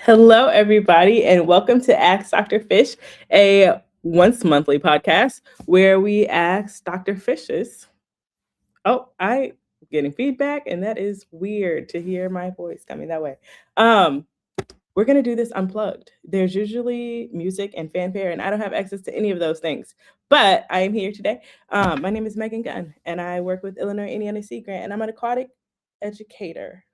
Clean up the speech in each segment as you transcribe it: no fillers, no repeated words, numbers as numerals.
Hello, everybody, and welcome to Ask Dr. Fish, a once monthly podcast where we ask Dr. Fishes. Oh, I getting feedback, and that is weird to hear my voice coming that way. Um, we're gonna do this unplugged. There's usually music and fanfare, and I don't have access to any of those things. But I am here today. My name is Megan Gunn, and I work with Illinois Indiana Sea Grant, and I'm an aquatic educator.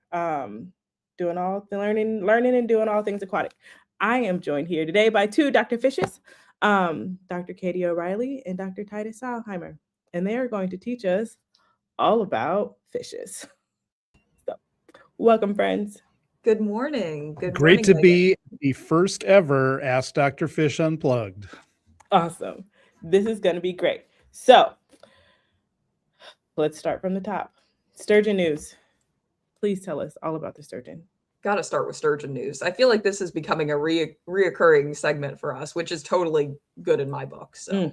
Doing all the learning and doing all things aquatic. I am joined here today by two Dr. Fishes, Dr. Katie O'Reilly and Dr. Titus Seilheimer, and they are going to teach us all about fishes. So, welcome, friends. Good morning. Good Great morning, to be the first ever Ask Dr. Fish Unplugged. Awesome. This is going to be great. So, let's start from the top. Sturgeon news. Please tell us all about the sturgeon. Got to start with sturgeon news. I feel like this is becoming a reoccurring segment for us, which is totally good in my book. So,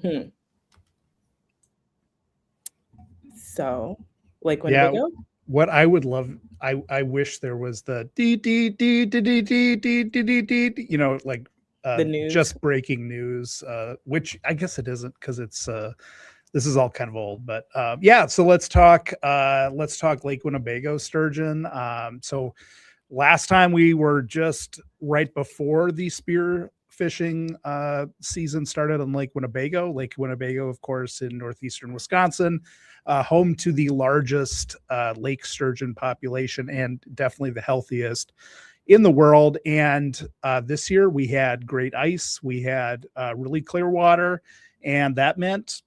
Lake Winnebago? What I would love, I wish there was the like the news. Just breaking news, which I guess it isn't because it's this is all kind of old, but yeah. So let's talk Lake Winnebago sturgeon. So last time we were just right before the spear fishing season started on Lake Winnebago. Lake Winnebago, of course, in northeastern Wisconsin, home to the largest lake sturgeon population and definitely the healthiest in the world. And this year we had great ice, we had really clear water, and that meant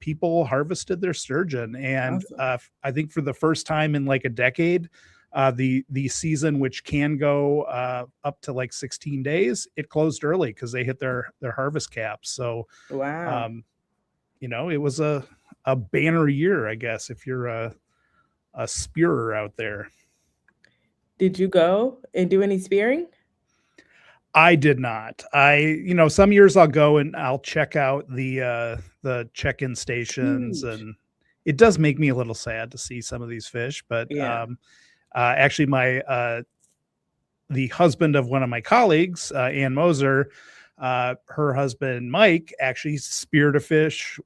people harvested their sturgeon. And awesome. I think for the first time in like a decade, the season, which can go up to like 16 days, it closed early because they hit their harvest caps. So wow, it was a banner year, I guess, if you're a spearer out there. Did you go and do any spearing? I did not. Some years I'll go and I'll check out the check-in stations. Huge. And it does make me a little sad to see some of these fish, but yeah. Actually, the husband of one of my colleagues, Ann Moser, her husband Mike actually speared a fish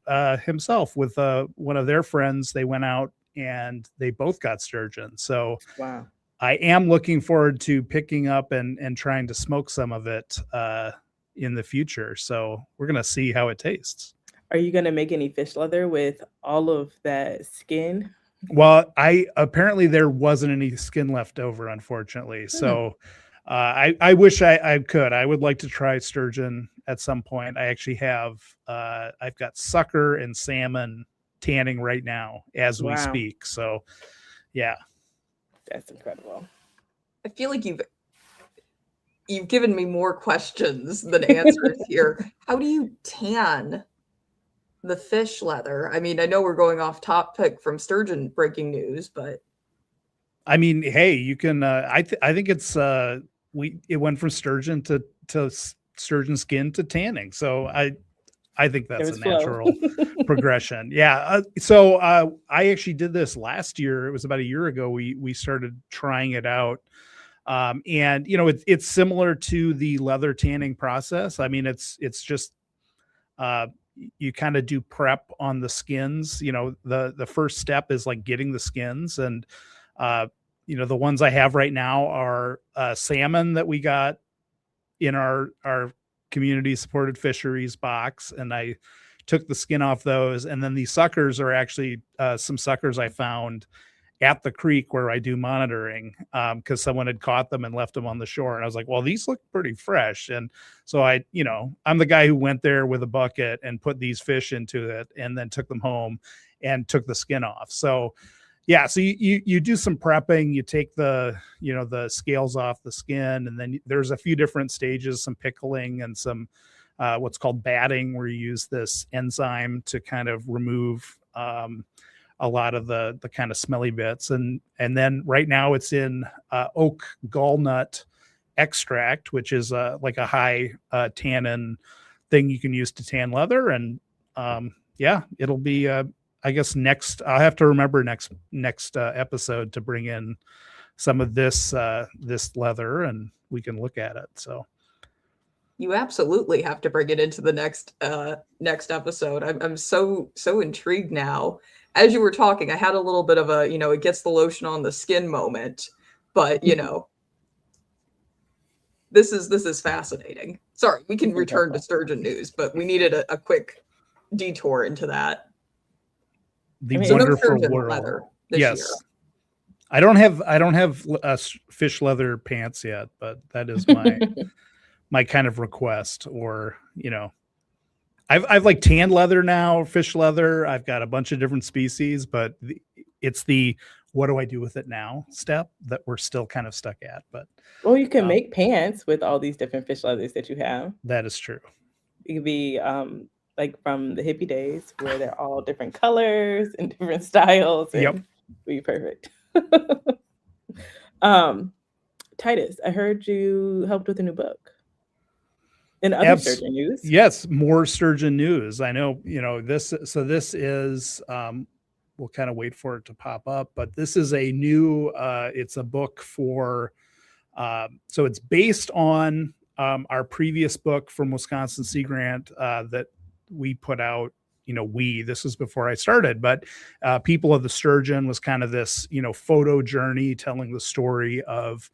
himself with one of their friends. They went out and they both got sturgeon. So wow, I am looking forward to picking up and trying to smoke some of it in the future. So we're gonna see how it tastes. Are you gonna make any fish leather with all of that skin? Well, apparently there wasn't any skin left over, unfortunately. So I wish I could. I would like to try sturgeon at some point. I actually have I've got sucker and salmon tanning right now as we speak. So yeah. That's incredible. I feel like you've given me more questions than answers here. How do you tan the fish leather? I mean, I know we're going off topic from sturgeon breaking news, but I mean, hey, you can. I think it's it went from sturgeon to sturgeon skin to tanning. So I think that's a natural progression. Yeah. So I actually did this last year. It was about a year ago. We started trying it out. And it's similar to the leather tanning process. I mean, it's just you kind of do prep on the skins. The first step is like getting the skins, and the ones I have right now are salmon that we got in our community supported fisheries box, and I took the skin off those. And then the suckers are actually some suckers I found at the creek where I do monitoring, because someone had caught them and left them on the shore. And I was like, well, these look pretty fresh. And so I'm the guy who went there with a bucket and put these fish into it and then took them home and took the skin off. So yeah, so you do some prepping, you take the scales off the skin, and then there's a few different stages, some pickling and some what's called batting, where you use this enzyme to kind of remove a lot of the kind of smelly bits. And then right now it's in oak gallnut extract, which is like a high tannin thing you can use to tan leather. And yeah, it'll be I guess I'll have to remember next episode to bring in some of this leather, and look at it. So you absolutely have to bring it into the next episode. I'm so intrigued now. As you were talking, I had a little bit of a, it gets the lotion on the skin moment, but this is fascinating. Sorry, we can return to sturgeon news, but we needed a quick detour into that. The wonderful world. Leather this year. I don't have fish leather pants yet, but that is my my kind of request. Or I've like tan leather now, fish leather. I've got a bunch of different species, but it's the what do I do with it now step that we're still kind of stuck at. But you can make pants with all these different fish leathers that you have. That is true. It could be like from the hippie days where they're all different colors and different styles. And yep, be perfect. Titus, I heard you helped with a new book. And other sturgeon news. Yes, more sturgeon news. I know, this. So this is, we'll kind of wait for it to pop up, but this is a new, it's a book for, so it's based on our previous book from Wisconsin Sea Grant that we put out. This was before I started, but People of the Sturgeon was kind of this, photo journey telling the story of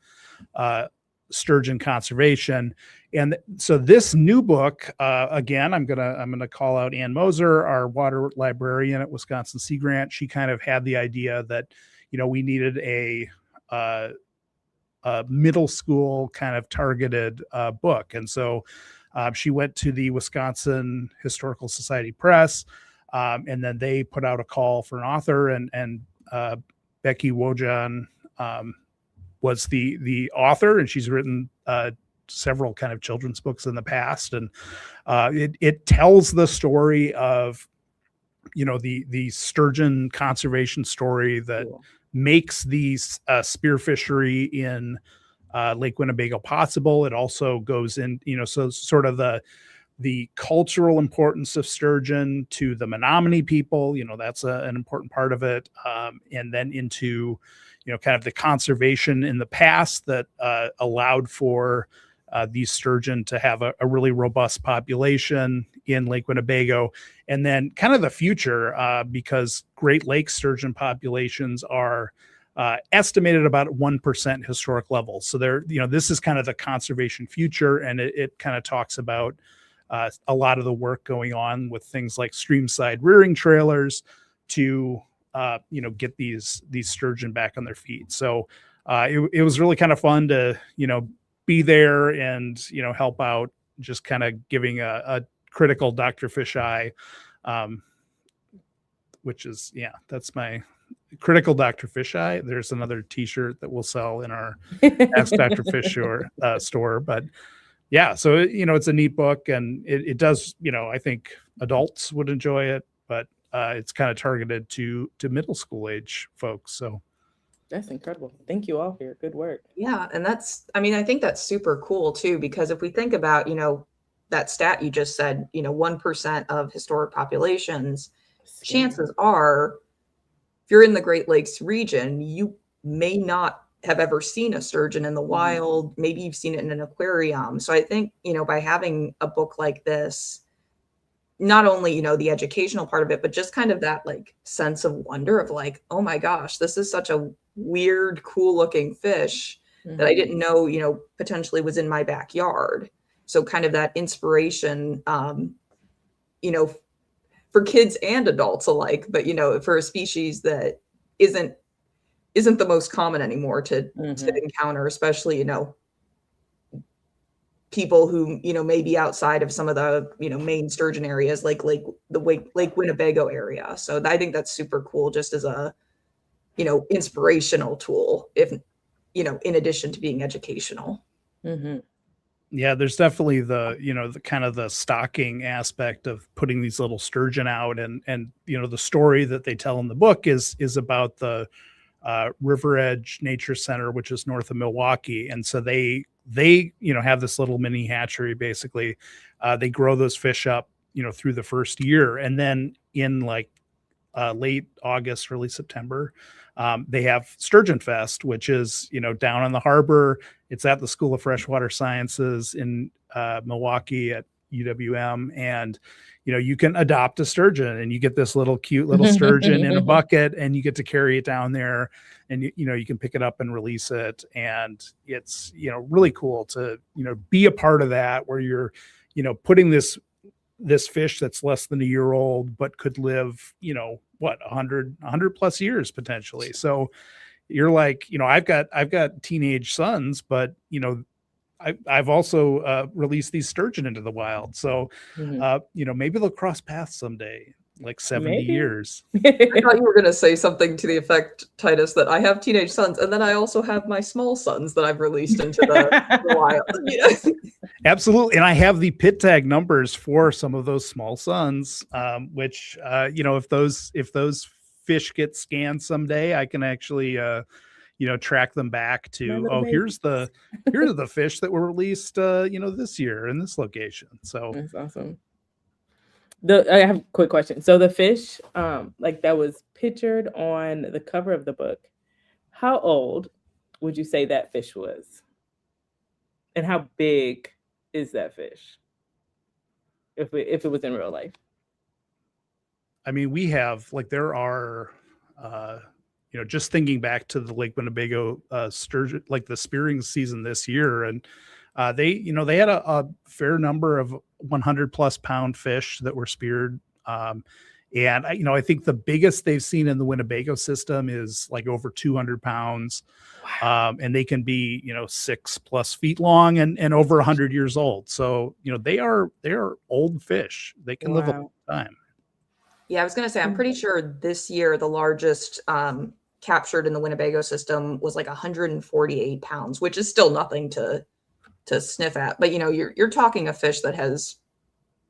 sturgeon conservation. And so this new book, again, I'm gonna call out Ann Moser, our water librarian at Wisconsin Sea Grant. She kind of had the idea that, we needed a middle school kind of targeted book. And so she went to the Wisconsin Historical Society Press, and then they put out a call for an author, and Becky Wojan was the author, and she's written several kind of children's books in the past. And it tells the story of, the sturgeon conservation story that makes these spear fishery in Lake Winnebago possible. It also goes in, so sort of the cultural importance of sturgeon to the Menominee people, that's an important part of it. And then into, kind of the conservation in the past that allowed for these sturgeon to have a really robust population in Lake Winnebago. And then kind of the future, because Great Lakes sturgeon populations are estimated about 1% historic levels. So this is kind of the conservation future, and it kind of talks about a lot of the work going on with things like streamside rearing trailers to get these sturgeon back on their feet. So it was really kind of fun to be there and help out, just kind of giving a critical Dr. Fish eye, which is that's my critical Dr. Fish eye. There's another t-shirt that we'll sell in our Ask Dr. Fish store. But so it's a neat book, and it does, I think adults would enjoy it, but it's kind of targeted to middle school age folks. So that's incredible. Thank you all for your good work. Yeah. And I think that's super cool too, because if we think about, that stat you just said, 1% of historic populations, chances are, if you're in the Great Lakes region, you may not have ever seen a sturgeon in the wild. Maybe you've seen it in an aquarium. So I think, by having a book like this, not only, the educational part of it, but just kind of that like sense of wonder of like, oh my gosh, this is such a weird, cool looking fish that I didn't know, potentially was in my backyard. So kind of that inspiration, for kids and adults alike, but, for a species that isn't the most common anymore to encounter, especially, people who, may be outside of some of the, main sturgeon areas, like Lake Winnebago area. So I think that's super cool, just as a, inspirational tool, if, in addition to being educational. Yeah, there's definitely the kind of the stocking aspect of putting these little sturgeon out, and the story that they tell in the book is about the River Edge Nature Center, which is north of Milwaukee. And so they have this little mini hatchery. Basically, they grow those fish up, through the first year, and then in like late August, early September. They have Sturgeon Fest, which is, down on the harbor. It's at the School of Freshwater Sciences in Milwaukee at UWM. And, you can adopt a sturgeon and you get this cute little sturgeon in a bucket and you get to carry it down there and, you can pick it up and release it. And it's, really cool to, be a part of that where you're, putting this fish that's less than a year old, but could live, 100 plus years potentially. So you're like, I've got teenage sons, but, I've also released these sturgeon into the wild. So, maybe they'll cross paths someday, like 70 years. I thought you were going to say something to the effect, Titus, that I have teenage sons, and then I also have my small sons that I've released into the wild. Absolutely. And I have the pit tag numbers for some of those small sons, which, if those fish get scanned someday, I can actually, track them back to, here's the fish that were released, this year in this location. So that's awesome. I have a quick question. So the fish, that was pictured on the cover of the book, how old would you say that fish was? And how big is that fish? If it was in real life? I mean, we have there are, just thinking back to the Lake Winnebago sturgeon, the spearing season this year, and they had a fair number of 100 plus pound fish that were speared. And I think the biggest they've seen in the Winnebago system is over 200 pounds. Wow. And they can be, 6+ feet long and over 100 years old. So, they are old fish. They can live a long time. Yeah, I was going to say, I'm pretty sure this year the largest captured in the Winnebago system was 148 pounds, which is still nothing to sniff at. But you're talking a fish that has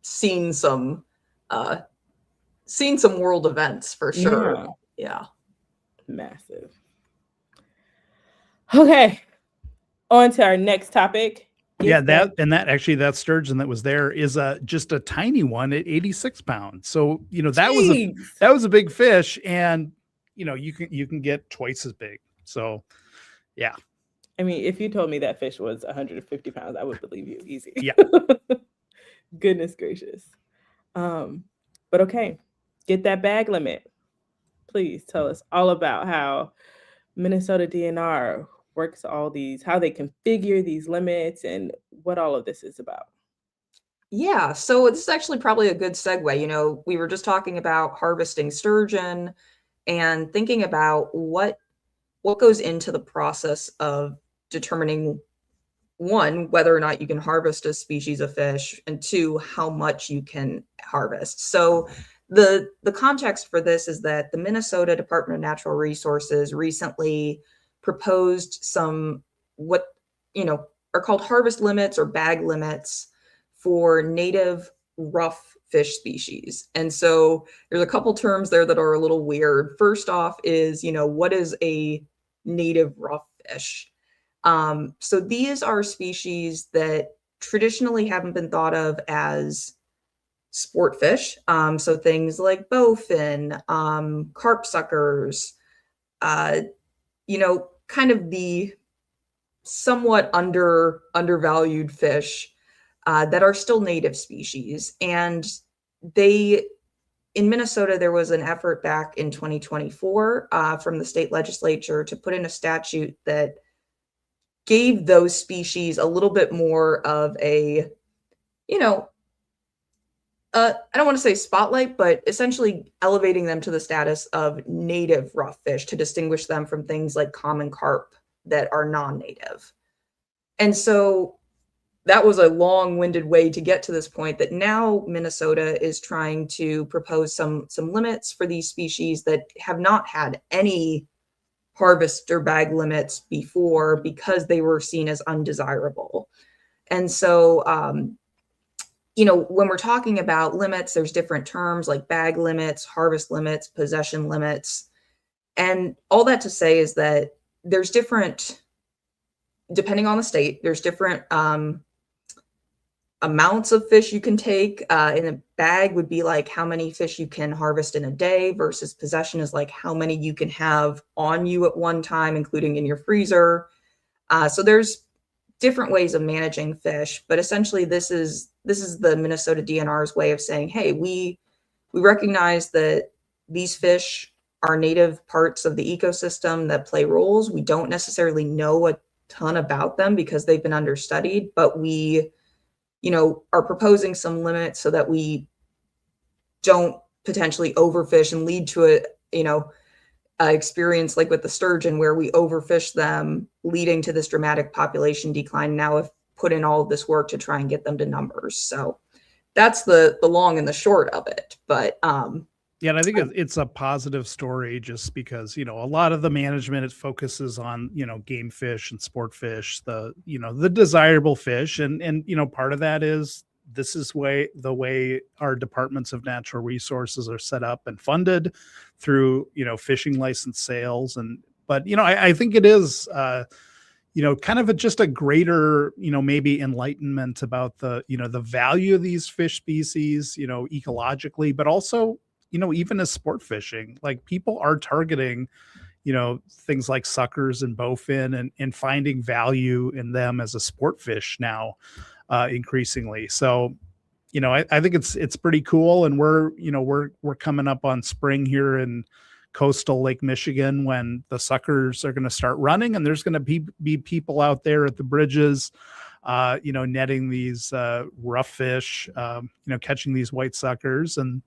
seen some world events for sure. Yeah. Massive. Okay, on to our next topic. Yeah, that sturgeon that was there is just a tiny one at 86 pounds. So that was a big fish, and you can get twice as big. So yeah. I mean, if you told me that fish was 150 pounds, I would believe you easy. Yeah. Goodness gracious. But okay, get that bag limit. Please tell us all about how Minnesota DNR works how they configure these limits and what all of this is about. Yeah, so this is actually probably a good segue. We were just talking about harvesting sturgeon and thinking about what goes into the process of determining, one, whether or not you can harvest a species of fish, and two, how much you can harvest. So the context for this is that the Minnesota Department of Natural Resources recently proposed some what are called harvest limits or bag limits for native rough fish species. And so there's a couple terms there that are a little weird. First off is, what is a native rough fish? So these are species that traditionally haven't been thought of as sport fish. So things like bowfin, carp suckers, kind of the somewhat undervalued fish that are still native species. And in Minnesota, there was an effort back in 2024 from the state legislature to put in a statute that gave those species a little bit more of a, I don't want to say spotlight, but essentially elevating them to the status of native rough fish to distinguish them from things like common carp that are non-native. And so that was a long-winded way to get to this point that now Minnesota is trying to propose some limits for these species that have not had any harvest or bag limits before because they were seen as undesirable. And so, when we're talking about limits, there's different terms like bag limits, harvest limits, possession limits. And all that to say is that there's different, depending on the state, there's different amounts of fish you can take in a bag would be like how many fish you can harvest in a day, versus possession is like how many you can have on you at one time, including in your freezer. So there's different ways of managing fish, but essentially this is the Minnesota DNR's way of saying, hey, we recognize that these fish are native parts of the ecosystem that play roles. We don't necessarily know a ton about them because they've been understudied, but we, are proposing some limits so that we don't potentially overfish and lead to a experience like with the sturgeon where we overfish them, leading to this dramatic population decline. Now have put in all of this work to try and get them to numbers. So that's the long and the short of it. But yeah, and I think it's a positive story just because, a lot of the management, it focuses on, game fish and sport fish, the desirable fish. And part of that is this is the way our departments of natural resources are set up and funded through, fishing license sales. But I think it is, kind of just a greater, maybe enlightenment about the, the value of these fish species, ecologically, but also, even as sport fishing, like people are targeting, things like suckers and bowfin and finding value in them as a sport fish now, increasingly. So, I think it's pretty cool. And we're coming up on spring here in coastal Lake Michigan when the suckers are going to start running, and there's going to be people out there at the bridges, netting these rough fish, catching these white suckers, and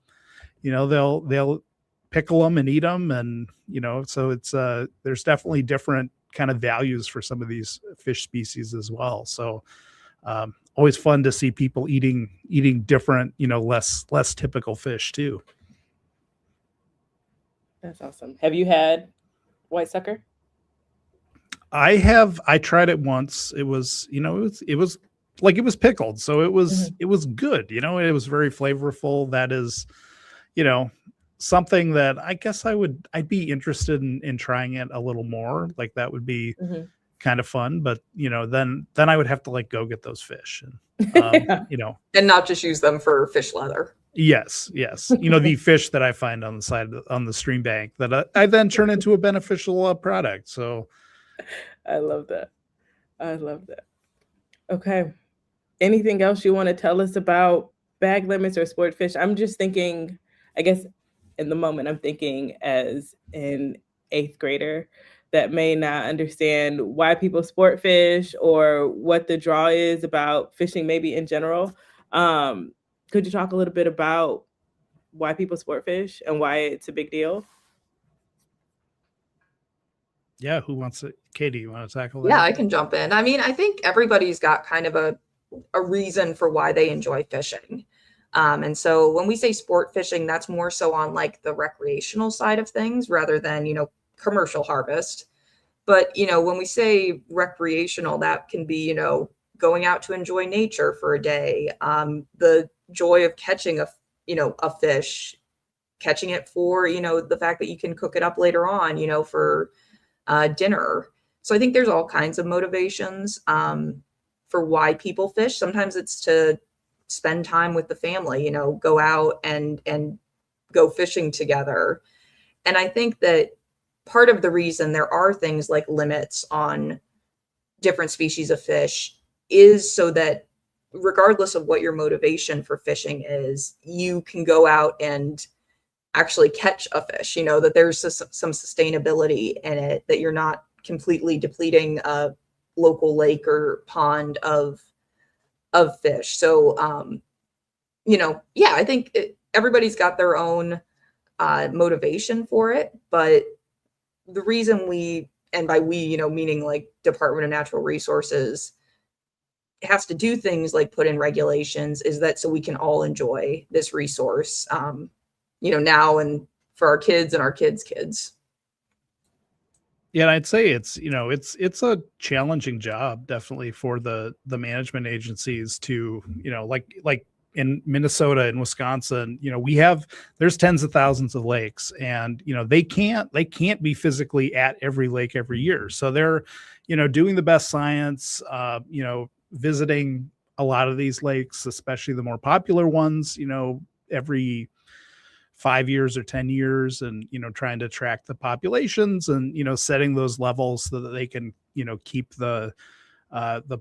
they'll pickle them and eat them. And, so it's, there's definitely different kind of values for some of these fish species as well. So, always fun to see people eating different, less typical fish too. That's awesome. Have you had white sucker? I have. I tried it once. It was, it was like, it was pickled. So it was, it was good. It was very flavorful. That is, something that I guess I'd be interested in trying it a little more. Like that would be kind of fun, but then I would have to go get those fish and, and not just use them for fish leather. Yes. The fish that I find on the stream bank that I then turn into a beneficial product. So I love that. Okay. Anything else you want to tell us about bag limits or sport fish? I'm just thinking, I guess in the moment, I'm thinking as an 8th grader that may not understand why people sport fish or what the draw is about fishing maybe in general. Could you talk a little bit about why people sport fish and why it's a big deal? Yeah, who wants it? Katie, you want to tackle that? Yeah, I can jump in. I mean, I think everybody's got kind of a reason for why they enjoy fishing. And so when we say sport fishing, that's more so on the recreational side of things rather than, commercial harvest. But, when we say recreational, that can be, going out to enjoy nature for a day. The joy of catching a fish, catching it for, the fact that you can cook it up later on, for dinner. So I think there's all kinds of motivations for why people fish. Sometimes it's to spend time with the family, go out and go fishing together. And I think that part of the reason there are things like limits on different species of fish is so that regardless of what your motivation for fishing is, you can go out and actually catch a fish, that there's some sustainability in it, that you're not completely depleting a local lake or pond of fish. So, I think everybody's got their own motivation for it, but the reason we, and by we, meaning Department of Natural Resources, has to do things like put in regulations is that so we can all enjoy this resource, now and for our kids and our kids' kids. Yeah, I'd say it's a challenging job definitely for the management agencies to, like in Minnesota and Wisconsin, there's tens of thousands of lakes, and they can't be physically at every lake every year. So they're, doing the best science, visiting a lot of these lakes, especially the more popular ones, every 5 years or 10 years, and, trying to track the populations and, setting those levels so that they can, keep the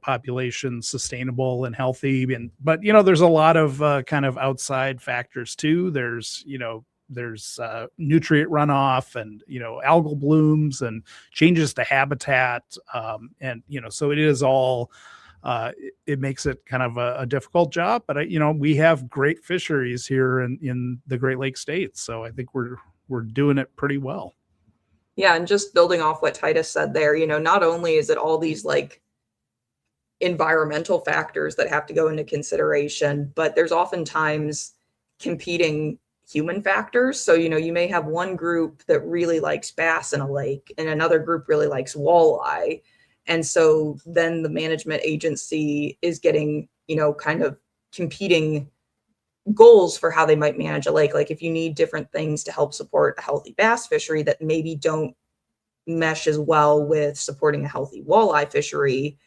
population sustainable and healthy. But there's a lot of kind of outside factors too. There's nutrient runoff and, algal blooms and changes to habitat. And, so it is all, it makes it kind of a difficult job, but we have great fisheries here in the Great Lakes states. So I think we're doing it pretty well. Yeah. And just building off what Titus said there, not only is it all these like environmental factors that have to go into consideration, but there's oftentimes competing human factors. So, you may have one group that really likes bass in a lake and another group really likes walleye. And so then the management agency is getting, kind of competing goals for how they might manage a lake. Like if you need different things to help support a healthy bass fishery that maybe don't mesh as well with supporting a healthy walleye fishery,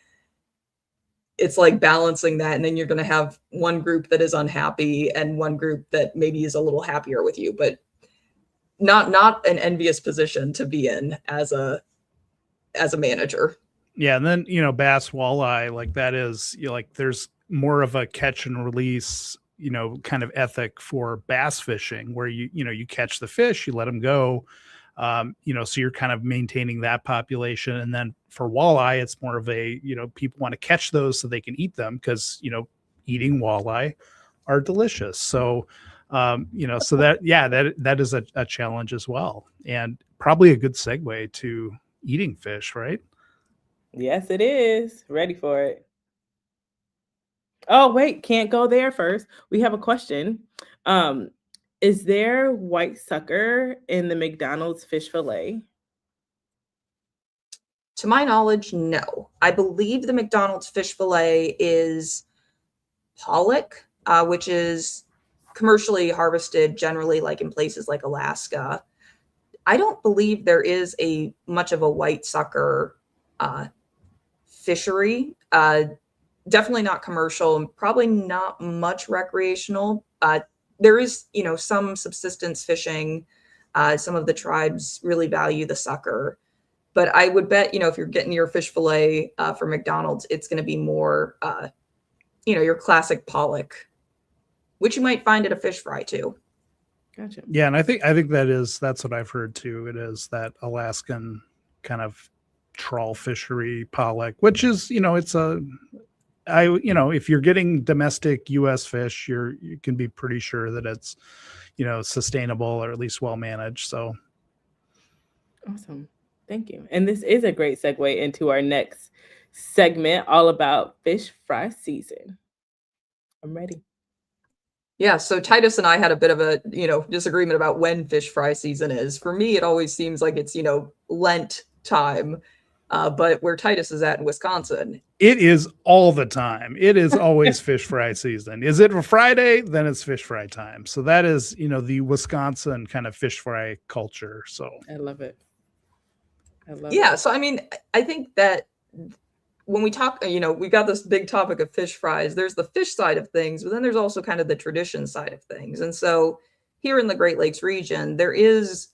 it's like balancing that. And then you're going to have one group that is unhappy and one group that maybe is a little happier with you, but not an envious position to be in as a manager. Yeah. And then, bass walleye, like that is, like there's more of a catch and release, kind of ethic for bass fishing where you catch the fish, you let them go. So you're kind of maintaining that population. And then for walleye, it's more of a, people want to catch those so they can eat them because, eating walleye are delicious. So, so that is a challenge as well. And probably a good segue to eating fish, right? Yes, it is. Ready for it. Oh, wait, can't go there first. We have a question. Is there white sucker in the McDonald's fish fillet? To my knowledge, no. I believe the McDonald's fish fillet is pollock, which is commercially harvested generally like in places like Alaska. I don't believe there is much of a white sucker fishery. Definitely not commercial and probably not much recreational. There is, some subsistence fishing. Some of the tribes really value the sucker. But I would bet, if you're getting your fish fillet for McDonald's, it's going to be more, your classic pollock, which you might find at a fish fry too. Gotcha. Yeah, and I think that's what I've heard too. It is that Alaskan kind of trawl fishery pollock, which is, if you're getting domestic U.S. fish, you can be pretty sure that it's, sustainable or at least well managed. So awesome. Thank you. And this is a great segue into our next segment, all about fish fry season. I'm ready. Yeah, so Titus and I had a bit of a, disagreement about when fish fry season is. For me, it always seems like it's, Lent time. But where Titus is at in Wisconsin, it is all the time. It is always fish fry season. Is it a Friday? Then it's fish fry time. So that is, the Wisconsin kind of fish fry culture. So I love it. Yeah. So, I mean, I think that when we talk, we got this big topic of fish fries, there's the fish side of things, but then there's also kind of the tradition side of things. And so here in the Great Lakes region, there is,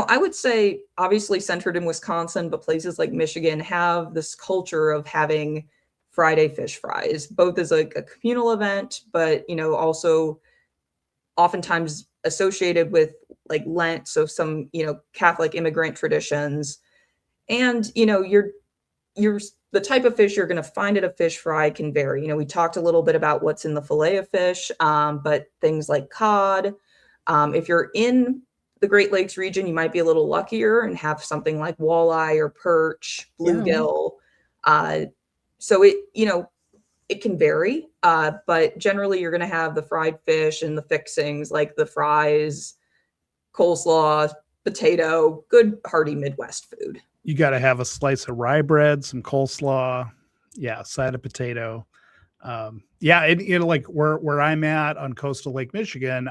I would say obviously centered in Wisconsin, but places like Michigan have this culture of having Friday fish fries, both as a communal event, but, also oftentimes associated with like Lent. So some, Catholic immigrant traditions. And, you're the type of fish you're going to find at a fish fry can vary. We talked a little bit about what's in the fillet of fish, but things like cod. If you're in the Great Lakes region, you might be a little luckier and have something like walleye or perch, bluegill. So it can vary, but generally you're going to have the fried fish and the fixings like the fries, coleslaw, potato, good hearty Midwest food. You got to have a slice of rye bread, some coleslaw, side of potato. Like where I'm at on coastal Lake Michigan,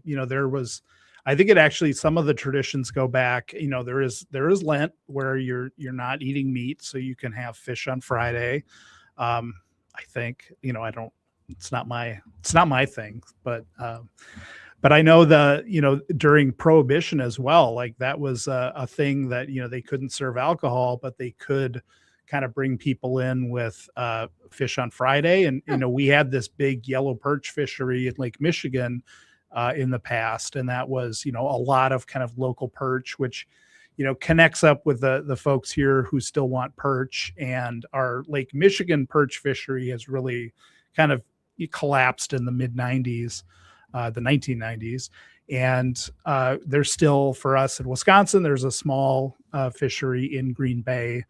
there was, I think it actually, some of the traditions go back, there is Lent where you're not eating meat, so you can have fish on Friday. I think, I don't, it's not my thing, but I know during Prohibition as well, like that was a thing that, they couldn't serve alcohol, but they could kind of bring people in with fish on Friday. And, we had this big yellow perch fishery in Lake Michigan in the past. And that was, a lot of kind of local perch, which, connects up with the folks here who still want perch. And our Lake Michigan perch fishery has really kind of collapsed in the mid 90s, the 1990s. And there's still, for us in Wisconsin, there's a small fishery in Green Bay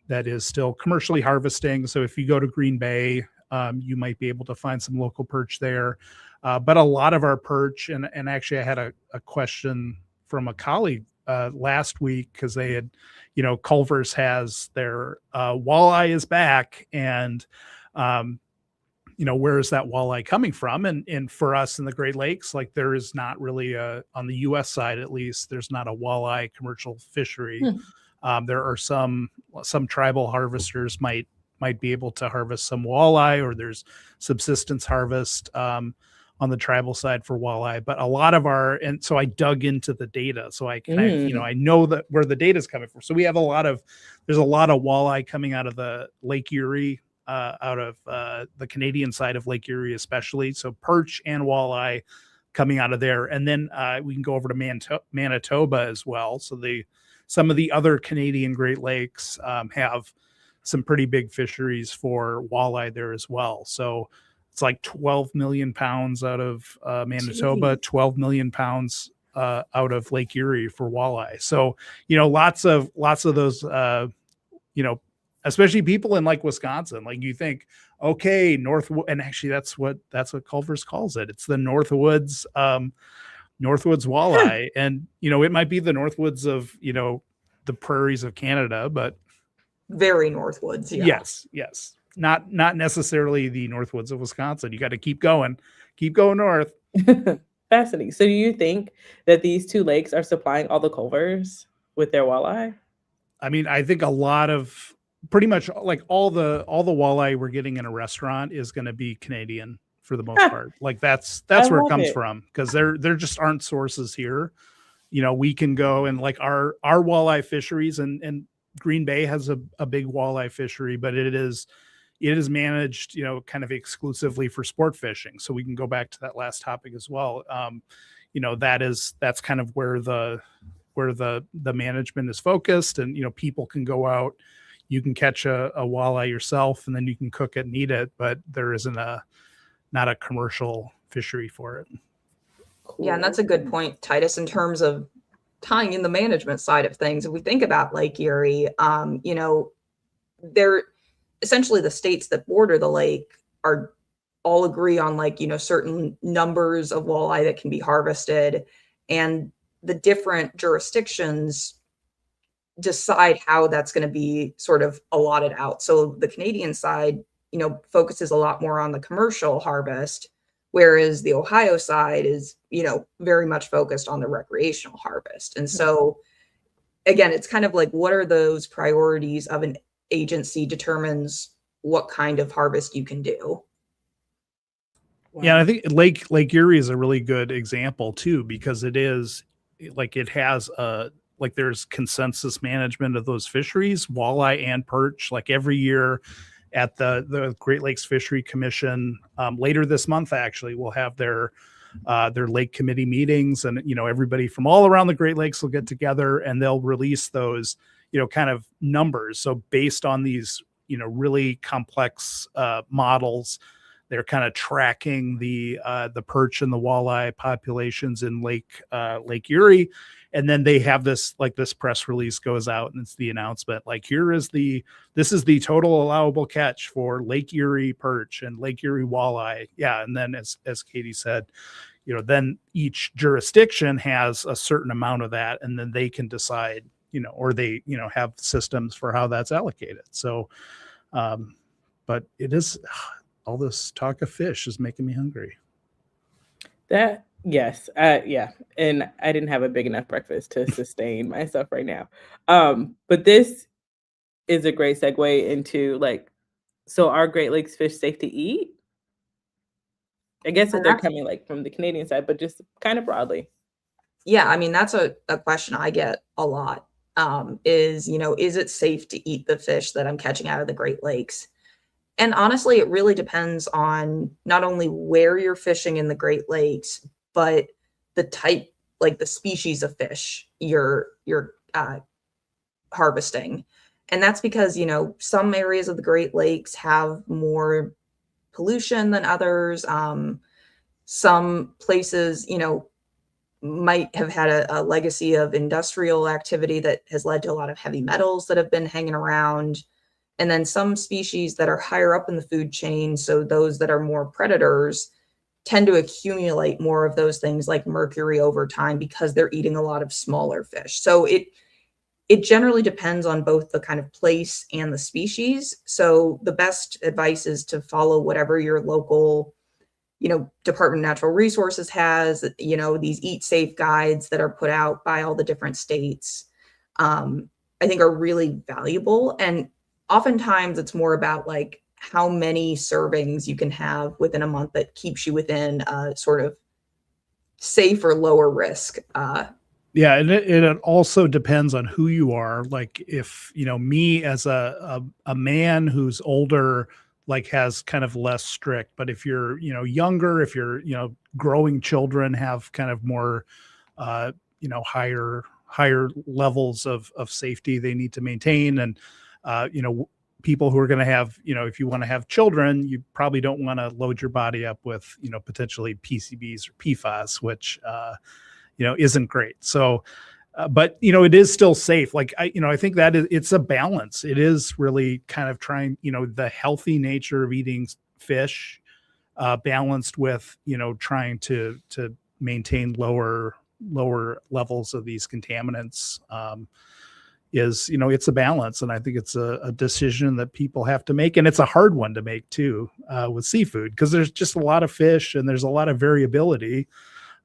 that is still commercially harvesting. So if you go to Green Bay, you might be able to find some local perch there. But a lot of our perch, and actually I had a question from a colleague last week, because they had, Culver's has their walleye is back, and where is that walleye coming from? And for us in the Great Lakes, like there is not really on the U.S. side, at least, there's not a walleye commercial fishery. There are some tribal harvesters might be able to harvest some walleye, or there's subsistence harvest on the tribal side for walleye. But a lot of and so I dug into the data, so I can, I know that where the data is coming from. So we have there's a lot of walleye coming out of the Lake Erie, out of the Canadian side of Lake Erie, especially. So perch and walleye coming out of there. And then we can go over to Manitoba as well. So some of the other Canadian Great Lakes have some pretty big fisheries for walleye there as well. So it's like 12 million pounds out of Manitoba, 12 million pounds out of Lake Erie for walleye. So, lots of those, especially people in like Wisconsin, like you think, okay, and actually that's what Culver's calls it. It's the Northwoods walleye. And, it might be the Northwoods of, the prairies of Canada, but very Northwoods. Yeah. Yes. Not necessarily the Northwoods of Wisconsin. You got to keep going north. Fascinating. So do you think that these two lakes are supplying all the Culvers with their walleye? I mean, I think a lot of, pretty much like all the walleye we're getting in a restaurant is going to be Canadian for the most part. Like that's where it comes from, because there just aren't sources here. We can go and like our walleye fisheries, and Green Bay has a big walleye fishery, but it is managed, kind of exclusively for sport fishing. So we can go back to that last topic as well. That's kind of where the management is focused, and, people can go out, you can catch a walleye yourself, and then you can cook it and eat it, but there isn't not a commercial fishery for it. Cool. Yeah. And that's a good point, Titus, in terms of tying in the management side of things. If we think about Lake Erie, they're essentially the states that border the lake are all agree on certain numbers of walleye that can be harvested, and the different jurisdictions decide how that's going to be sort of allotted out. So the Canadian side, focuses a lot more on the commercial harvest, whereas the Ohio side is, very much focused on the recreational harvest. And so again, it's kind of like, what are those priorities of an agency determines what kind of harvest you can do. Wow. Yeah, I think Lake Erie is a really good example too, because it is like, it has there's consensus management of those fisheries, walleye and perch, like every year at the Great Lakes Fishery Commission. Later this month, actually, we'll have their lake committee meetings, and everybody from all around the Great Lakes will get together, and they'll release those kind of numbers. So based on these really complex models, they're kind of tracking the perch and the walleye populations in Lake Erie. And then they have this press release goes out, and it's the announcement, like, this is the total allowable catch for Lake Erie perch and Lake Erie walleye. Yeah. And then as Katie said, then each jurisdiction has a certain amount of that, and then they can decide, or they, have systems for how that's allocated. So, but it is, all this talk of fish is making me hungry. Yes. Yeah. And I didn't have a big enough breakfast to sustain myself right now. But this is a great segue into So are Great Lakes fish safe to eat? I guess if they're coming like from the Canadian side, but just kind of broadly. Yeah, I mean, that's a question I get a lot, is, is it safe to eat the fish that I'm catching out of the Great Lakes? And honestly, it really depends on not only where you're fishing in the Great Lakes, but the type, like the species of fish you're harvesting. And that's because, some areas of the Great Lakes have more pollution than others. Some places, might have had a legacy of industrial activity that has led to a lot of heavy metals that have been hanging around. And then some species that are higher up in the food chain, so those that are more predators, tend to accumulate more of those things like mercury over time because they're eating a lot of smaller fish. So it generally depends on both the kind of place and the species. So the best advice is to follow whatever your local Department of Natural Resources has, these eat safe guides that are put out by all the different states, I think are really valuable. And oftentimes it's more about like how many servings you can have within a month that keeps you within a sort of safe or lower risk. Yeah, and it also depends on who you are. Like if, me as a man who's older, like has kind of less strict, but if you're, younger, if you're, growing children have kind of more, higher levels of safety they need to maintain. And, people who are going to have, if you want to have children, you probably don't want to load your body up with, potentially PCBs or PFAS, which, isn't great. So, but it is still safe. Like I think that it's a balance. It is really kind of trying, the healthy nature of eating fish, balanced with, trying to maintain lower levels of these contaminants, is, it's a balance. And I think it's a decision that people have to make. And it's a hard one to make too, with seafood, because there's just a lot of fish and there's a lot of variability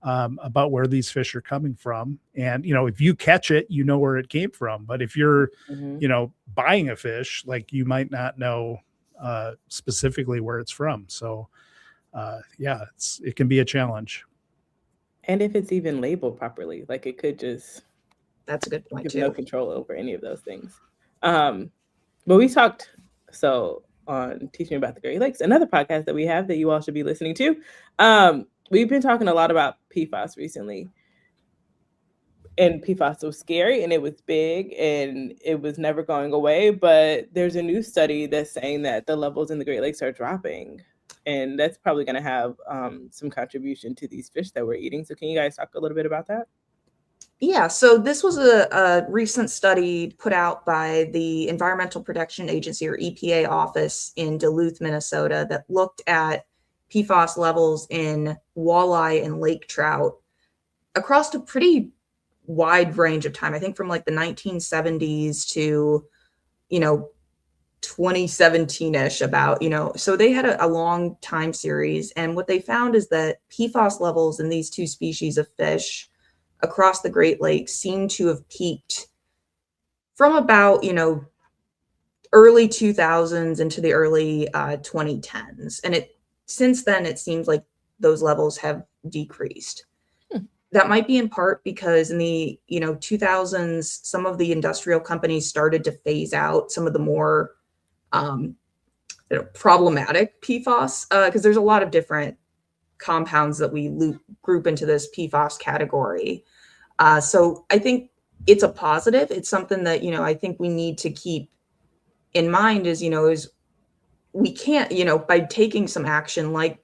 about where these fish are coming from. And, if you catch it, where it came from. But if you're, buying a fish, like you might not know specifically where it's from. So, yeah, it can be a challenge. And if it's even labeled properly, like it could just, that's a good point too. No control over any of those things. But we talked on Teaching About the Great Lakes, another podcast that we have that you all should be listening to. We've been talking a lot about PFAS recently. And PFAS was scary and it was big and it was never going away. But there's a new study that's saying that the levels in the Great Lakes are dropping. And that's probably going to have some contribution to these fish that we're eating. So can you guys talk a little bit about that? Yeah, so this was a recent study put out by the Environmental Protection Agency, or EPA office in Duluth, Minnesota, that looked at PFAS levels in walleye and lake trout across a pretty wide range of time. I think from like the 1970s to, 2017-ish about, so they had a long time series. And what they found is that PFAS levels in these two species of fish across the Great Lakes seem to have peaked from about, early 2000s into the early 2010s. And since then, it seems like those levels have decreased. That might be in part because in the 2000s, some of the industrial companies started to phase out some of the more problematic PFAS, because there's a lot of different compounds that we group into this PFAS category. So I think it's a positive. It's something that, I think we need to keep in mind is we can't, by taking some action like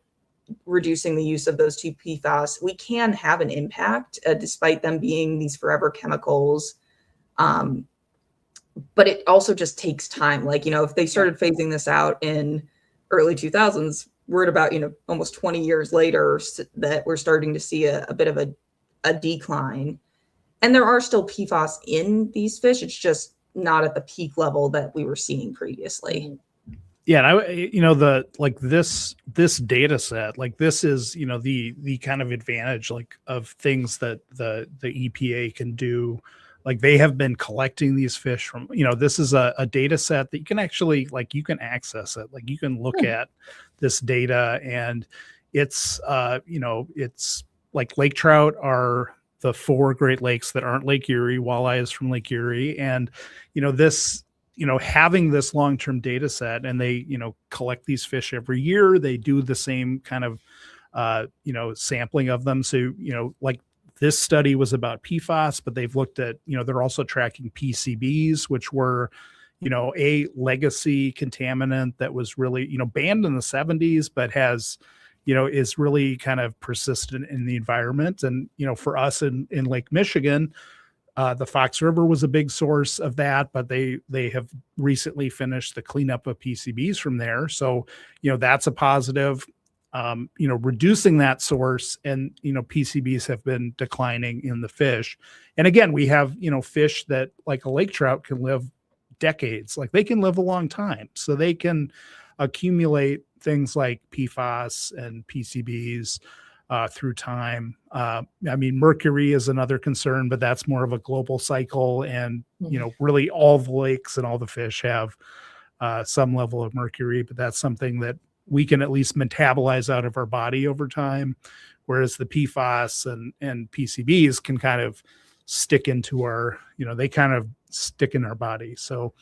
reducing the use of those two PFAS, we can have an impact despite them being these forever chemicals. But it also just takes time. Like, if they started phasing this out in early 2000s, we're at about, almost 20 years later that we're starting to see a bit of a decline. And there are still PFAS in these fish. It's just not at the peak level that we were seeing previously. Yeah. And this data set, like this is, the kind of advantage, like of things that the EPA can do like they have been collecting these fish from, this is a data set that you can actually, like, you can access it. Like, you can look at this data, and it's, it's like lake trout are the 4 Great Lakes that aren't Lake Erie. Walleye is from Lake Erie. And, this, having this long-term data set, and they, collect these fish every year, they do the same kind of, sampling of them. So, like this study was about PFAS, but they've looked at, they're also tracking PCBs, which were, a legacy contaminant that was really, banned in the 70s, but has, is really kind of persistent in the environment. And, for us in Lake Michigan, the Fox River was a big source of that, but they have recently finished the cleanup of PCBs from there. So, that's a positive. Reducing that source, and, PCBs have been declining in the fish. And again, we have, fish that, like a lake trout, can live decades. Like, they can live a long time. So they can accumulate things like PFAS and PCBs through time. Mercury is another concern, but that's more of a global cycle. And, really all the lakes and all the fish have some level of mercury, but that's something that we can at least metabolize out of our body over time. Whereas the PFAS and PCBs can kind of stick into our, they kind of stick in our body. So,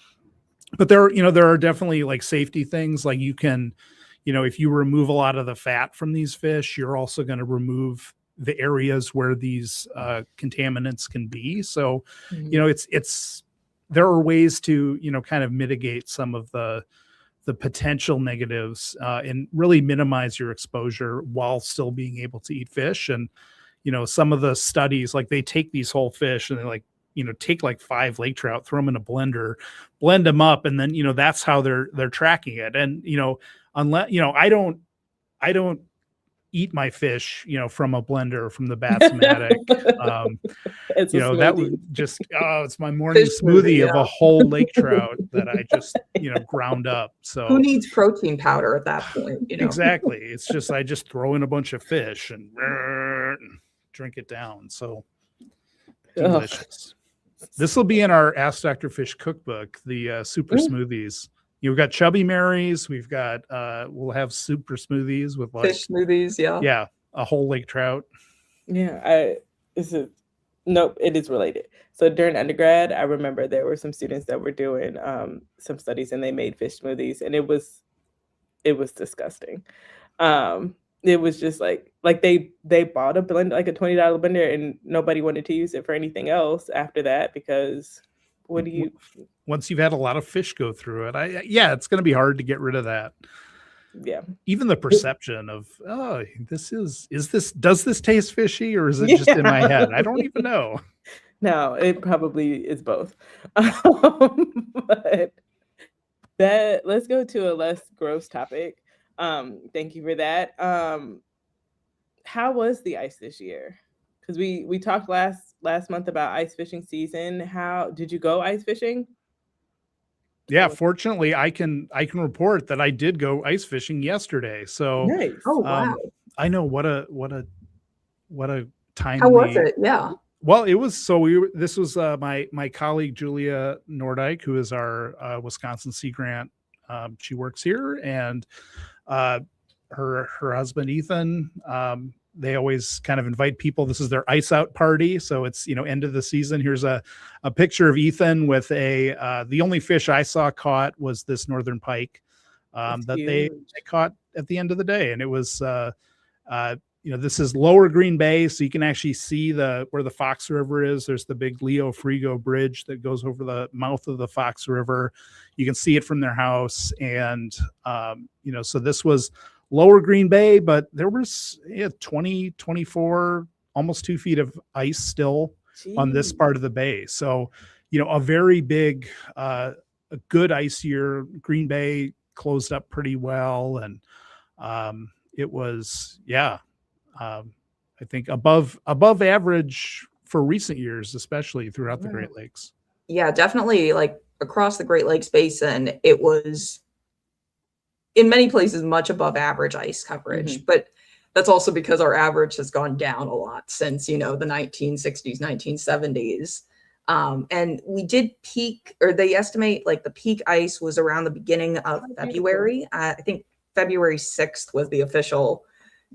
but there are definitely like safety things. Like, you can, if you remove a lot of the fat from these fish, you're also going to remove the areas where these contaminants can be. So, there are ways to, kind of mitigate some of the potential negatives and really minimize your exposure while still being able to eat fish. And, some of the studies, like, they take these whole fish and they, like, take like 5 lake trout, throw them in a blender, blend them up. And then, that's how they're tracking it. And, unless, I don't eat my fish, from a blender, from the Batsmatic. That would just, it's my morning Fish smoothie of a whole lake trout that I just, ground up. So who needs protein powder at that point? Exactly. It's just, I just throw in a bunch of fish and drink it down. So delicious. This will be in our Ask Dr. Fish cookbook, the super smoothies. We've got Chubby Marys. We've got, we'll have super smoothies with, like, fish smoothies. Yeah. A whole lake trout. Yeah. Nope, it is related. So during undergrad, I remember there were some students that were doing some studies, and they made fish smoothies, and it was disgusting. It was just like they bought a blender, like a $20 blender, and nobody wanted to use it for anything else after that, because once you've had a lot of fish go through it, it's going to be hard to get rid of that. Yeah. Even the perception of, does this taste fishy, or is it just in my head? I don't even know. No, it probably is both. But let's go to a less gross topic. Thank you for that. How was the ice this year? Because we talked last month about ice fishing season. How did you go ice fishing? Yeah, fortunately, I can report that I did go ice fishing yesterday. So nice. Oh wow! I know what a time. How was it? Yeah. Well, it was this was my colleague Julia Nordyke, who is our Wisconsin Sea Grant. She works here, and her husband Ethan. They always kind of invite people. This is their ice out party. So it's, end of the season. Here's a picture of Ethan with the only fish I saw caught was this northern pike that they caught at the end of the day. And it was, this is Lower Green Bay. So you can actually see where the Fox River is. There's the big Leo Frigo bridge that goes over the mouth of the Fox River. You can see it from their house. And, so this was Lower Green Bay, but there was 20, 24, almost 2 feet of ice still on this part of the bay. So, a very big, a good ice year. Green Bay closed up pretty well. And it was, I think above average for recent years, especially throughout the Great Lakes. Yeah, definitely. Like across the Great Lakes Basin, it was in many places much above average ice coverage, but that's also because our average has gone down a lot since, the 1960s, 1970s. And we did peak, or they estimate like the peak ice was around the beginning of February. I think February 6th was the official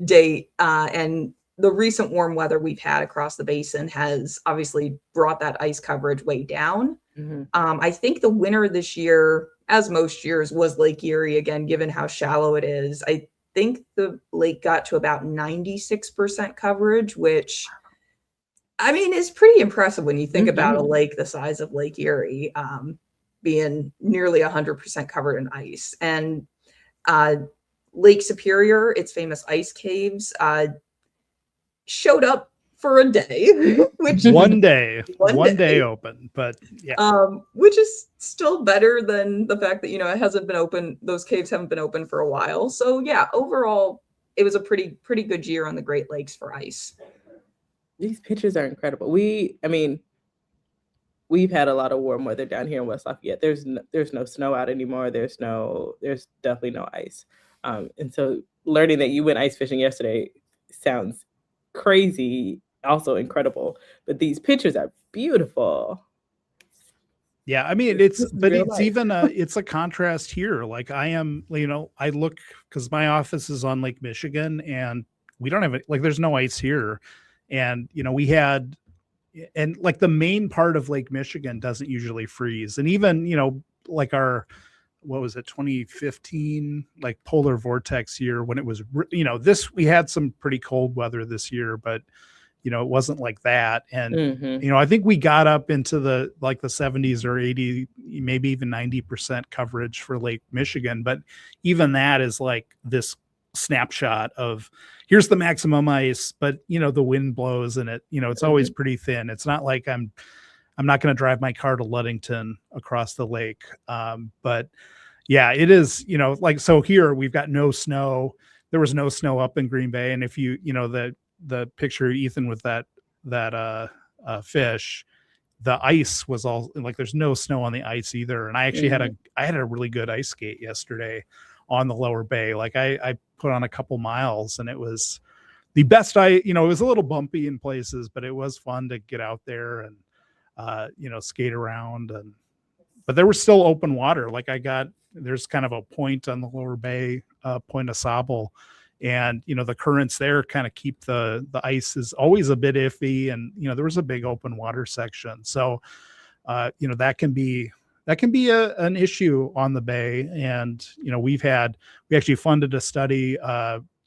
date. And the recent warm weather we've had across the basin has obviously brought that ice coverage way down. I think the winter this year, as most years, was Lake Erie again, given how shallow it is. I think the lake got to about 96% coverage, which I mean is pretty impressive when you think about a lake the size of Lake Erie being nearly 100% covered in ice. And Lake Superior, its famous ice caves, showed up for a day, which one day open, but yeah, which is still better than the fact that, it hasn't been open. Those caves haven't been open for a while. So yeah, overall, it was a pretty good year on the Great Lakes for ice. These pictures are incredible. We've had a lot of warm weather down here in West Lafayette. There's no snow out anymore. There's definitely no ice. And so learning that you went ice fishing yesterday sounds crazy, also incredible. But these pictures are beautiful. Yeah, I mean it's even it's a contrast here. Like I am, I look because my office is on Lake Michigan and we don't have it. Like there's no ice here. And, we had, and like the main part of Lake Michigan doesn't usually freeze. And even, like what was it, 2015, like polar vortex year when it was, we had some pretty cold weather this year, but, it wasn't like that. And, I think we got up into the 70s or 80, maybe even 90% coverage for Lake Michigan. But even that is like this snapshot of here's the maximum ice, but the wind blows and it's always pretty thin. It's not like I'm not going to drive my car to Ludington across the lake. But yeah, it is, so here we've got no snow. There was no snow up in Green Bay. And if you, the picture of Ethan with that fish, the ice was all like, there's no snow on the ice either. And I actually I had a really good ice skate yesterday on the lower bay. Like I put on a couple miles and it was the best. It was a little bumpy in places, but it was fun to get out there and, skate around. But there was still open water. Like there's kind of a point on the lower bay, Point of Sable. And, the currents there kind of keep the ice is always a bit iffy. And, there was a big open water section. So, that can be an issue on the bay. And, we actually funded a study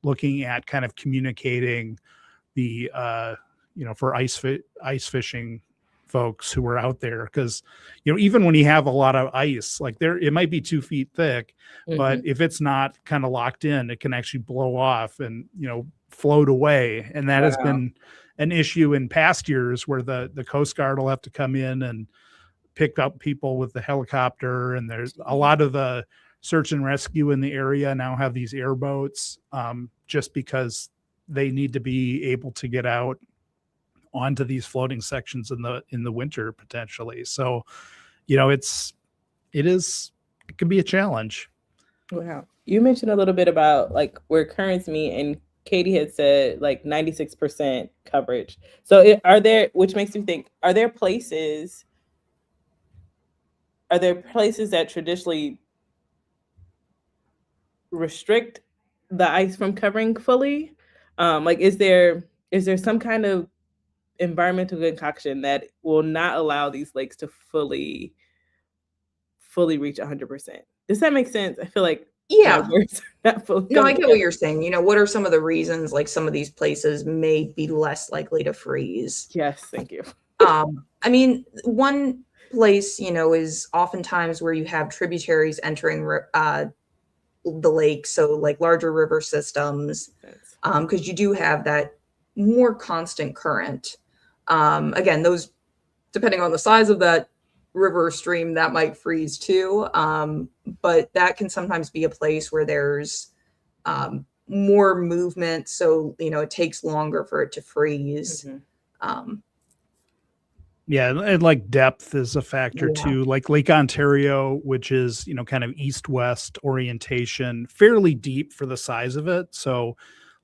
looking at kind of communicating the, for ice fishing folks who were out there. Because, even when you have a lot of ice, like it might be 2 feet thick, but if it's not kind of locked in, it can actually blow off and, float away. And that has been an issue in past years where the Coast Guard will have to come in and pick up people with the helicopter. And there's a lot of the search and rescue in the area now have these airboats just because they need to be able to get out onto these floating sections in the winter potentially. So, it can be a challenge. Wow. You mentioned a little bit about like where currents meet, and Katie had said like 96% coverage. So which makes me think, are there places that traditionally restrict the ice from covering fully? Like, is there some kind of environmental concoction that will not allow these lakes to fully reach 100%? Does that make sense? I feel like yeah. No, I get what you're saying. What are some of the reasons like some of these places may be less likely to freeze? Yes, thank you. I mean, one place, is oftentimes where you have tributaries entering the lake. So like larger river systems, because you do have that more constant current. Again, those, depending on the size of that river or stream, that might freeze too. But that can sometimes be a place where there's more movement. So, it takes longer for it to freeze. Yeah, and like depth is a factor too. Like Lake Ontario, which is, kind of east-west orientation, fairly deep for the size of it. So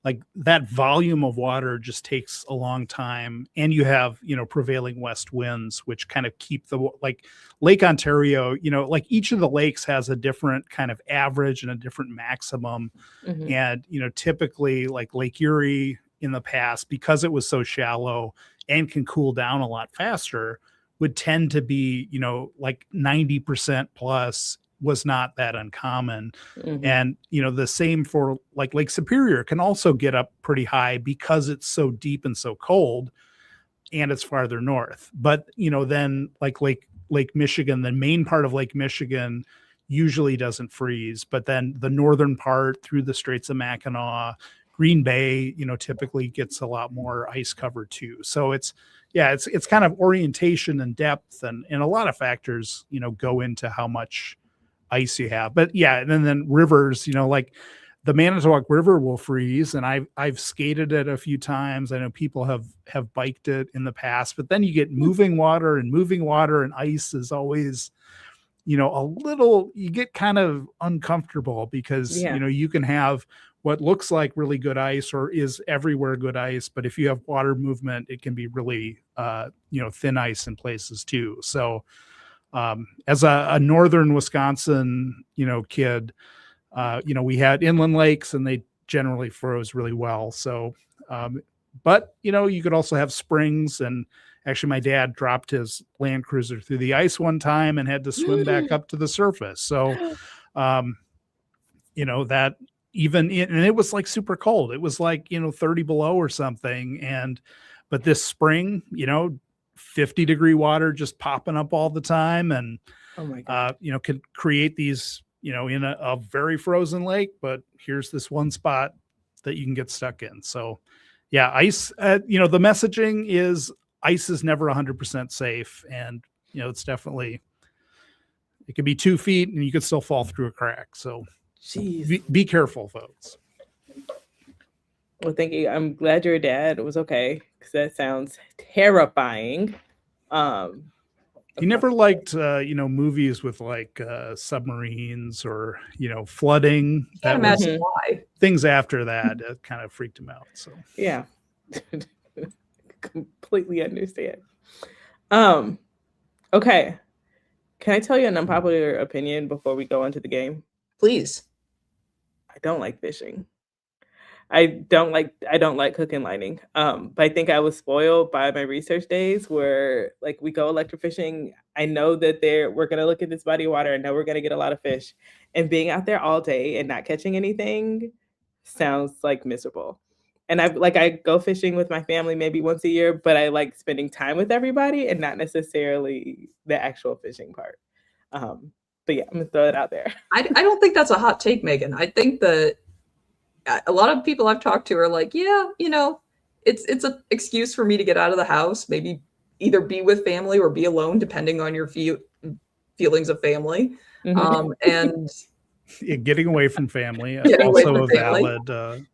like that volume of water just takes a long time. And you have, prevailing west winds, which kind of keep like Lake Ontario, like each of the lakes has a different kind of average and a different maximum. Mhm. And, typically like Lake Erie in the past, because it was so shallow and can cool down a lot faster, would tend to be, like 90% plus was not that uncommon. Mhm. And, the same for like Lake Superior can also get up pretty high because it's so deep and so cold and it's farther north. But, then like Lake Michigan, the main part of Lake Michigan usually doesn't freeze, but then the northern part through the Straits of Mackinac, Green Bay, typically gets a lot more ice cover too. So it's kind of orientation and depth and a lot of factors, go into how much ice you have. But yeah, and then rivers, like the Manitowoc River will freeze, and I've skated it a few times. I know people have biked it in the past, but then you get moving water, and ice is always, you get kind of uncomfortable because, Yeah. you can have what looks like really good ice or is everywhere good ice, but if you have water movement, it can be really, thin ice in places too. So, as a northern Wisconsin, kid, we had inland lakes and they generally froze really well. So, but you could also have springs, and actually my dad dropped his Land Cruiser through the ice one time and had to swim back up to the surface. So, that and it was like super cold. It was like, 30 below or something. But this spring, 50-degree water just popping up all the time. And, Oh my God. could create these, in a very frozen lake, but here's this one spot that you can get stuck in. So yeah, ice, the messaging is ice is never 100% safe. And, it's definitely, it could be 2 feet and you could still fall through a crack. So Jeez. be careful, folks. Well, thank you. I'm glad your dad was okay, because that sounds terrifying. He never liked, movies with like submarines or, flooding. Can't imagine why. Things after that kind of freaked him out. So Yeah. Completely understand. Okay. Can I tell you an unpopular opinion before we go into the game? Please. I don't like fishing. I don't like hook and lining. But I think I was spoiled by my research days where like we go electrofishing. I know that we're gonna look at this body of water and know we're gonna get a lot of fish. And being out there all day and not catching anything sounds like miserable. And I go fishing with my family maybe once a year, but I like spending time with everybody and not necessarily the actual fishing part. But yeah, I'm gonna throw it out there. I don't think that's a hot take, Megan. I think that a lot of people I've talked to are like, yeah, it's an excuse for me to get out of the house, maybe either be with family or be alone, depending on your feelings of family. Mhm. And getting away from family, Getting away also from a family. valid,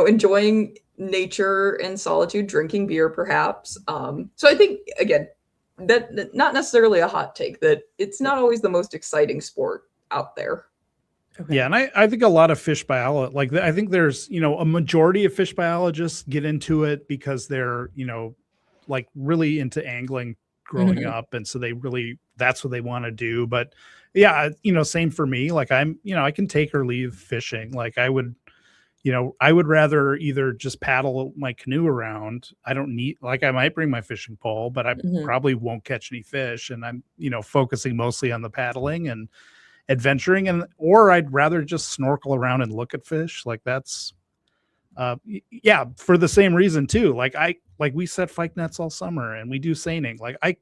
enjoying nature and solitude, drinking beer, perhaps. So I think, again, that not necessarily a hot take, that it's not always the most exciting sport out there. Okay. Yeah, and I think a lot of fish biologists, like I think there's, a majority of fish biologists get into it because they're, like really into angling growing Mhm. up. And so that's what they want to do. But yeah, same for me. Like I can take or leave fishing. Like I would rather either just paddle my canoe around. I don't need, like I might bring my fishing pole, but I Mhm. probably won't catch any fish. And I'm, focusing mostly on the paddling and adventuring, or I'd rather just snorkel around and look at fish. Like that's yeah, for the same reason too. Like we set fyke nets all summer and we do seining. Like I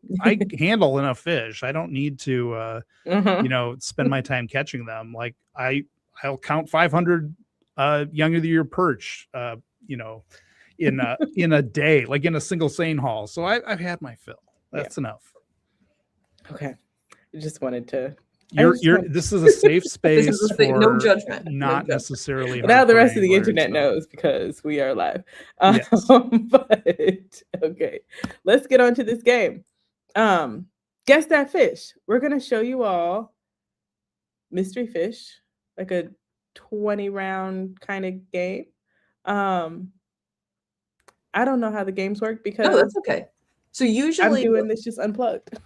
handle enough fish. I don't need to spend my time catching them. Like I'll count 500 young of the year perch in a day, like in a single seine haul. So I've had my fill. That's enough. Okay. I just wanted to. This is a safe space for no judgment. Not necessarily. Now the rest of the internet knows because we are live. Yes. But okay, let's get on to this game. Guess that fish. We're gonna show you all mystery fish, like a 20 round kind of game. I don't know how the games work because No, that's okay. So I'm usually, doing this just unplugged.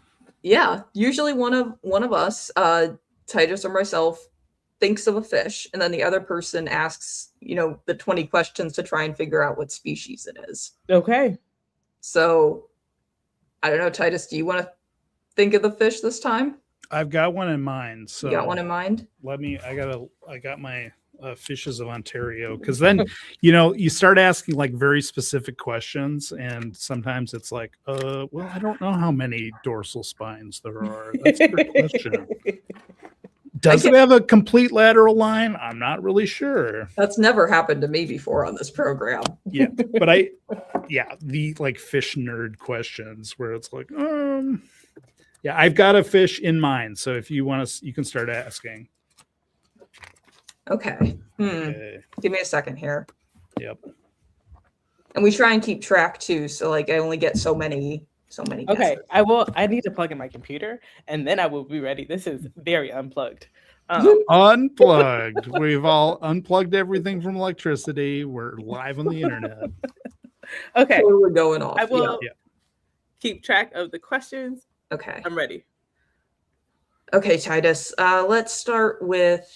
yeah, usually one of us, Titus or myself, thinks of a fish, and then the other person asks, the 20 questions to try and figure out what species it is. Okay. So, I don't know, Titus, do you want to think of the fish this time? I've got one in mind. So You got one in mind? I got my Fishes of Ontario, because then you start asking like very specific questions, and sometimes it's like, well, I don't know how many dorsal spines there are. That's a good question. Does it have a complete lateral line? I'm not really sure. That's never happened to me before on this program. Yeah, but the like fish nerd questions where it's like, yeah, I've got a fish in mind. So if you want to, you can start asking. Okay. Okay. Give me a second here. Yep. And we try and keep track too. So like I only get so many Okay. guesses. I need to plug in my computer and then I will be ready. This is very unplugged. Unplugged. We've all unplugged everything from electricity. We're live on the internet. Okay. So we're going off. I will keep track of the questions. Okay. I'm ready. Okay, Titus. Let's start with,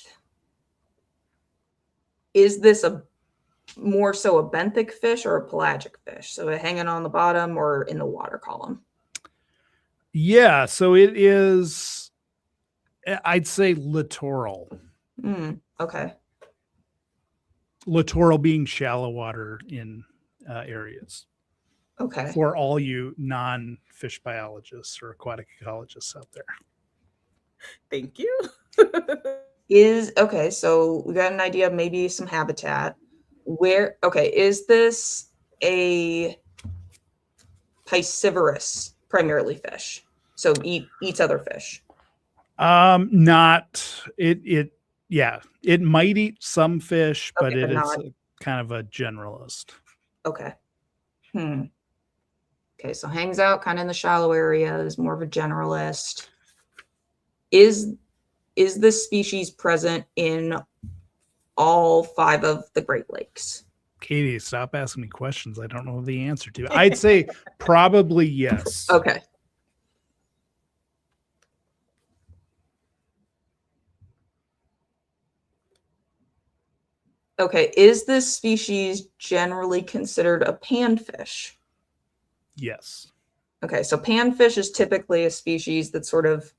is this more so a benthic fish or a pelagic fish? So hanging on the bottom or in the water column? Yeah, so it is, I'd say littoral. Okay. Littoral being shallow water in areas. Okay. For all you non-fish biologists or aquatic ecologists out there. Thank you. Okay, so we got an idea of maybe some habitat. Is this a piscivorous primarily fish? So eats other fish? Not it. Yeah, it might eat some fish, but it is kind of a generalist. Okay. Okay, so hangs out kind of in the shallow areas, more of a generalist. Is this species present in all 5 of the Great Lakes? Katie, stop asking me questions I don't know the answer to. I'd say probably yes. Okay. Okay, is this species generally considered a panfish? Yes. Okay, so panfish is typically a species that's sort of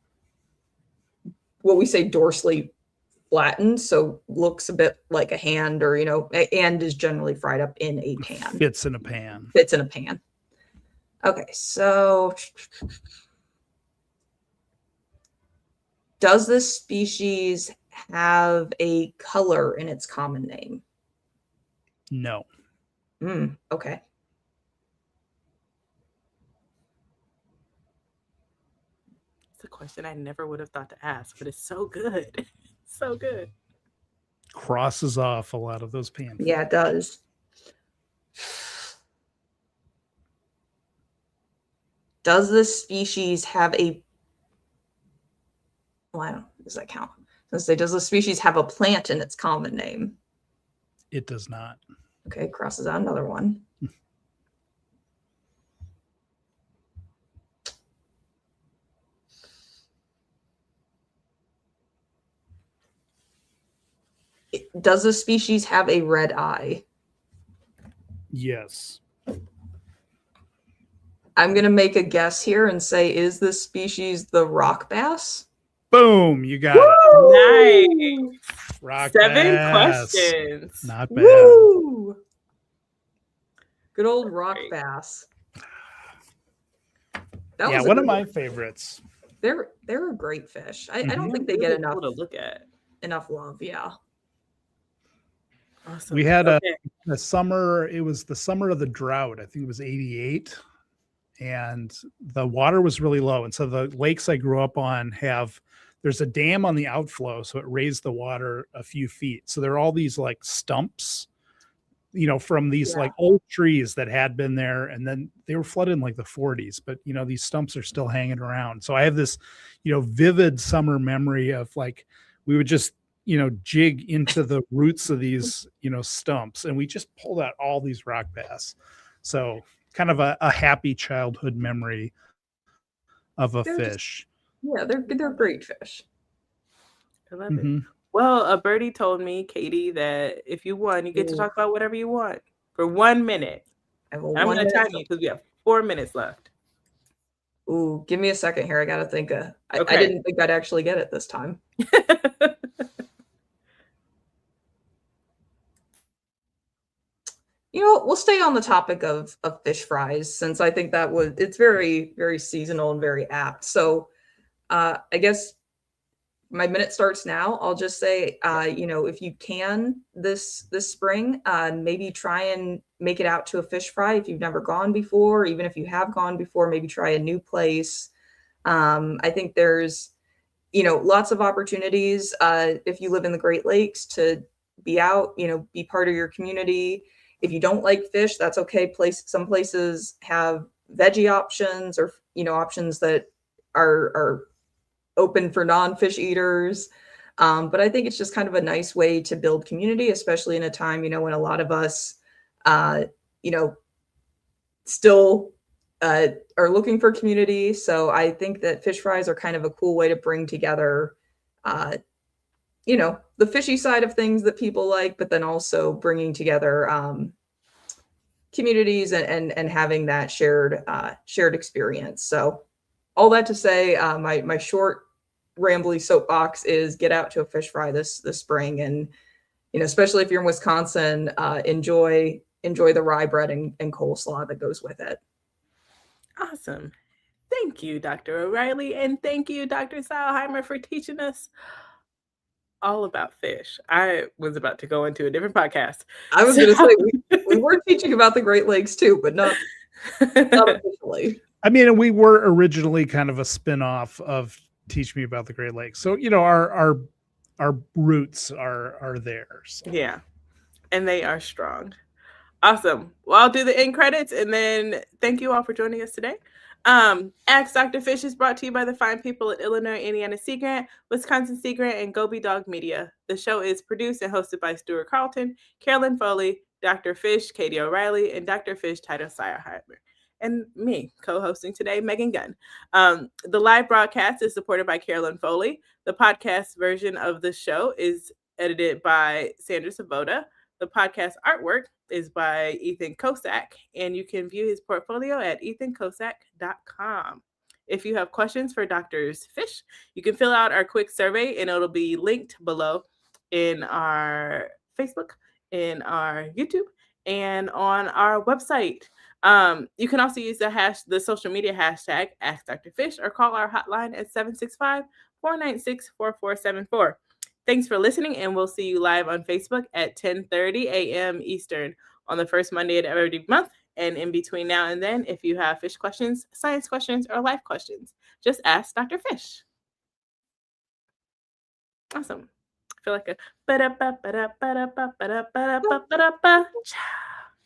what we say dorsally flattened, so looks a bit like a hand, or and is generally fried up in a pan. Fits in a pan. Fits in a pan. Okay, so does this species have a color in its common name? No. Okay. It's a question I never would have thought to ask, but it's so good. So good. Crosses off a lot of those panfish. Yeah, it does. Does this species have a... Well, I don't know. Does that count? Does the species have a plant in its common name? It does not. Okay, crosses out another one. Does the species have a red eye? Yes. I'm going to make a guess here and say, is this species the rock bass? Boom, you got it. Nice. Rock 7 bass. questions. Not bad. Woo! Good old rock bass. Yeah, one of my favorites. They're a great fish. I don't think they get enough to look at. Enough love. Yeah. Awesome. We had a summer. It was the summer of the drought. I think it was 88. And the water was really low. And so the lakes I grew up on there's a dam on the outflow. So it raised the water a few feet. So there are all these like stumps, from these like old trees that had been there. And then they were flooded in like the 40s, but these stumps are still hanging around. So I have this, vivid summer memory of like, we would just jig into the roots of these, stumps, and we just pulled out all these rock bass. So kind of a happy childhood memory of a fish. They're great fish. I love it. Well, a birdie told me, Katie, that if you won, you get to talk about whatever you want for 1 minute. I'm going to time you because we have 4 minutes left. Ooh, give me a second here. I got to think. I didn't think I'd actually get it this time. We'll stay on the topic of fish fries, since I think it's very, very seasonal and very apt. So I guess my minute starts now. I'll just say, if you can this spring, maybe try and make it out to a fish fry if you've never gone before. Even if you have gone before, maybe try a new place. I think there's, lots of opportunities if you live in the Great Lakes to be out, be part of your community. If you don't like fish, that's okay. Some places have veggie options, or options that are open for non-fish eaters. But I think it's just kind of a nice way to build community, especially in a time, when a lot of us, still are looking for community. So I think that fish fries are kind of a cool way to bring together, the fishy side of things that people like, but then also bringing together communities and having that shared experience. So all that to say, my short rambly soapbox is get out to a fish fry this spring, and especially if you're in Wisconsin, enjoy the rye bread and coleslaw that goes with it. Awesome. Thank you, Dr. O'Reilly, and thank you, Dr. Seilheimer, for teaching us all about fish. I was about to go into a different podcast. I was going to say we were teaching about the Great Lakes too, but not officially. I mean, we were originally kind of a spin-off of Teach Me About the Great Lakes. So, our roots are there. So. Yeah. And they are strong. Awesome. Well, I'll do the end credits, and then thank you all for joining us today. Ask Dr. Fish is brought to you by the fine people at Illinois, Indiana Sea Grant, Wisconsin Sea Grant, and Goby Dog Media. The show is produced and hosted by Stuart Carlton, Carolyn Foley, Dr. Fish, Katie O'Reilly, and Dr. Fish, Titus Seilheimer. And me, co-hosting today, Megan Gunn. The live broadcast is supported by Carolyn Foley. The podcast version of the show is edited by Sandra Savoda. The podcast artwork is by Ethan Kosak, and you can view his portfolio at ethankosak.com. If you have questions for Dr. Fish, you can fill out our quick survey, and it'll be linked below in our Facebook, in our YouTube, and on our website. You can also use the social media hashtag #AskDrFish, or call our hotline at 765-496-4474. Thanks for listening, and we'll see you live on Facebook at 10:30 a.m. Eastern on the first Monday of every month. And in between now and then, if you have fish questions, science questions, or life questions, just ask Dr. Fish. Awesome. I feel like a